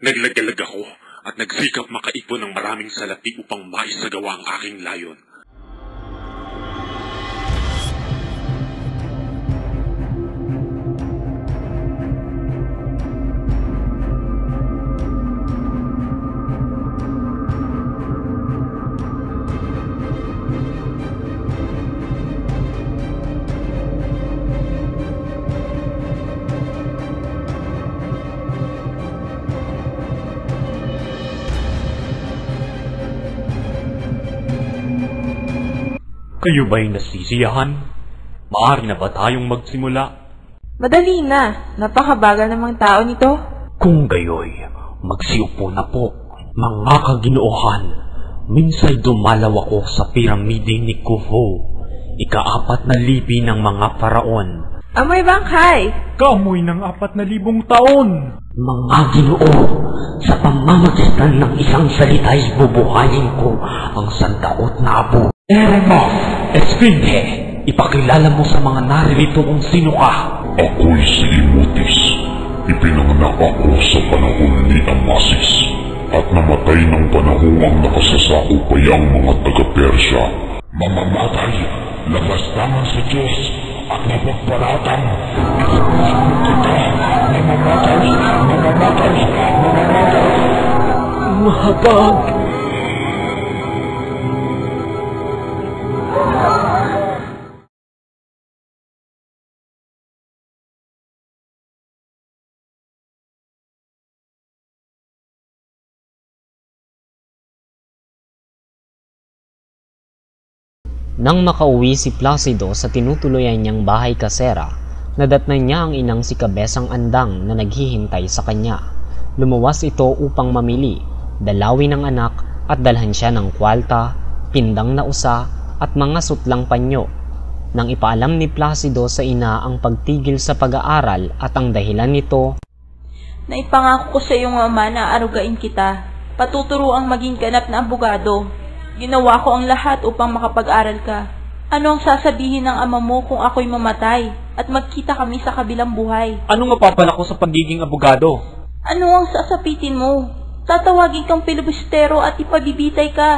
Naglagalag ako at nagsikap makaipon ng maraming salapi upang maisagawa ang aking layon. Kayo ba'y nasisiyahan? Maaari na ba tayong magsimula? Madali na. Napakabagal namang tao nito. Kung gayoy, magsiupo na po. Mga kaginoohan, minsay dumalaw ako sa piramide ni Khufu, ika-4 na libi ng mga paraon. Amoy bangkay! Kamoy ng 4,000 taon! Mga ginoo, sa pamamagitan ng isang salita'y bubuhayin ko ang sandaot na abo. Eremos, Esfinge, ipakilala mo sa mga naririto kung sino ka. Ako'y si Imutis. Ipinanganak ako sa panahon ni Amasis at namatay ng panahong nakasasakop ay ang mga taga-Persya. Mamamatay, labastangan sa Diyos at mapagparatang. Isusunod kita, mamamatay, mamamatay, mamamatay. Mahabag! Nang makauwi si Placido sa tinutuluyan niyang bahay kasera, nadatnan niya ang inang si Kabesang Andang na naghihintay sa kanya. Lumuwas ito upang mamili, dalawin ang anak at dalhan siya ng kwalta, pindang na usa at mga sutlang panyo. Nang ipaalam ni Placido sa ina ang pagtigil sa pag-aaral at ang dahilan nito, Naipangako ko sa iyong mama na arugain kita. Patuturo ang maging ganap na abogado. Ginawa ko ang lahat upang makapag-aral ka. Ano ang sasabihin ng ama mo kung ako'y mamatay at magkita kami sa kabilang buhay? Anong mapapala ko sa pagiging abogado? Ano ang sasapitin mo? Tatawagin kang pilibustero at ipabibitay ka.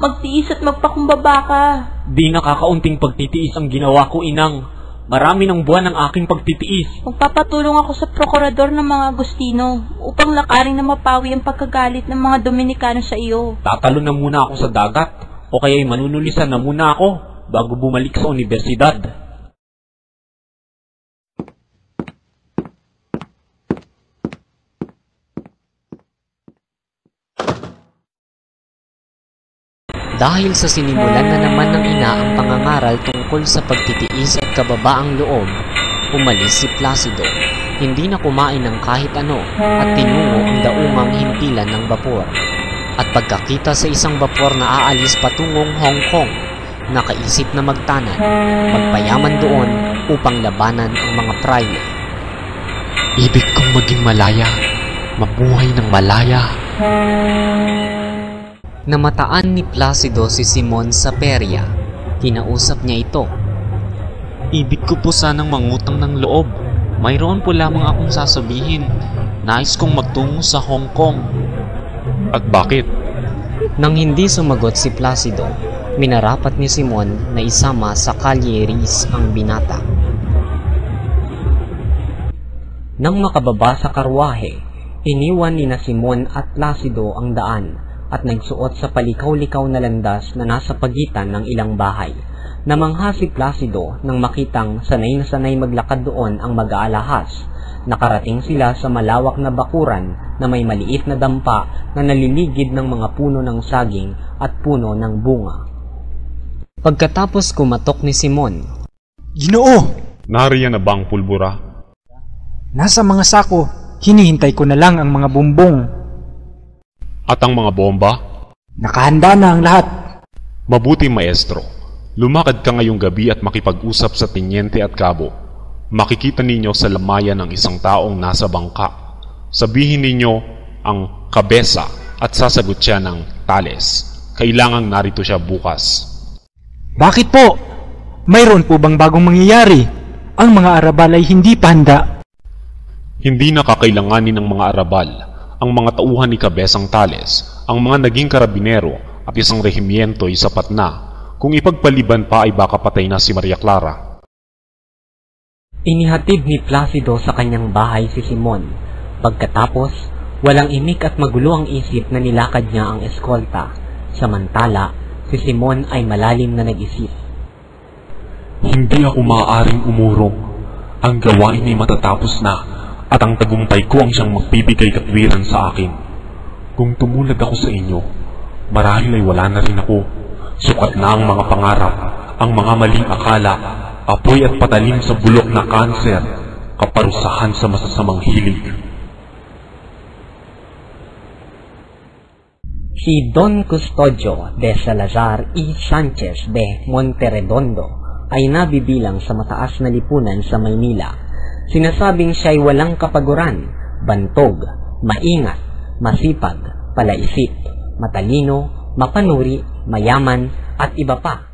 Magtiis at magpakumbaba ka. Di nakakaunting pagtitiis ang ginawa ko, inang. Marami ng buwan ang aking pagtitiis. Magpapatulong ako sa prokurador ng mga Agustino upang lakarin na mapawi ang pagkagalit ng mga Dominikano sa iyo. Tatalo na muna ako sa dagat o kaya'y manunulisan na muna ako bago bumalik sa universidad. dahil sa sinimulan na naman ng ina ang pangangaral tungkol sa pagtitiis at kababaang loob, umalis si Placido. Hindi na kumain ng kahit ano at tinungo ang daungang himpilan ng bapor. At pagkakita sa isang bapor na aalis patungong Hong Kong, nakaisip na magtanan, magpayaman doon upang labanan ang mga praile. Ibig kong maging malaya, mabuhay ng malaya. Namataan ni Placido si Simon sa perya. Kinausap niya ito. Ibig ko po sanang mangutang ng loob. Mayroon po lamang akong sasabihin. Nais kong magtungo sa Hong Kong. At bakit? Nang hindi sumagot si Placido, minarapat ni Simon na isama sa Kalye Riz ang binata. Nang makababa sa karwahe, iniwan ni na Simon at Placido ang daan at nagsuot sa palikaw-likaw na landas na nasa pagitan ng ilang bahay. Namangha si Placido nang makitang sanay na sanay maglakad doon ang mag-aalahas. Nakarating sila sa malawak na bakuran na may maliit na dampa na naliligid ng mga puno ng saging at puno ng bunga. Pagkatapos kumatok ni Simon, Ginoo! Nariyan na bang pulbura? Nasa mga sako, hinihintay ko na lang ang mga bumbong. At ang mga bomba? Nakahanda na ang lahat. Mabuti, maestro. Lumakad ka ngayong gabi at makipag-usap sa tinyente at kabo. Makikita ninyo sa lamayan ng isang taong nasa bangka. Sabihin ninyo ang kabesa at sasagot siya ng tales. Kailangang narito siya bukas. Bakit po? Mayroon po bang bagong mangyayari? Ang mga Arabal ay hindi pa handa. Hindi na kakailanganin ng mga Arabal. ang mga tauhan ni Cabezang Tales, ang mga naging karabinero at isang rehimiento ay sapat na. Kung ipagpaliban pa ay baka patay na si Maria Clara. Inihatid ni Placido sa kanyang bahay si Simon. Pagkatapos, walang imik at magulo ang isip na nilakad niya ang eskolta. Samantala, si Simon ay malalim na nag-isip. Hindi ako maaaring umurong. Ang gawain ay matatapos na at ang tagumpay ko ang siyang magbibigay katwiran sa akin. Kung tumulad ako sa inyo, marahil ay wala na rin ako. Sukat na ang mga pangarap, ang mga maling akala, apoy at patalim sa bulok na kanser, kaparusahan sa masasamang hilig. Si Don Custodio de Salazar y Sanchez de Monterredondo ay nabibilang sa mataas na lipunan sa Maynila. Sinasabing siya'y walang kapaguran, bantog, maingat, masipag, palaisip, matalino, mapanuri, mayaman, at iba pa.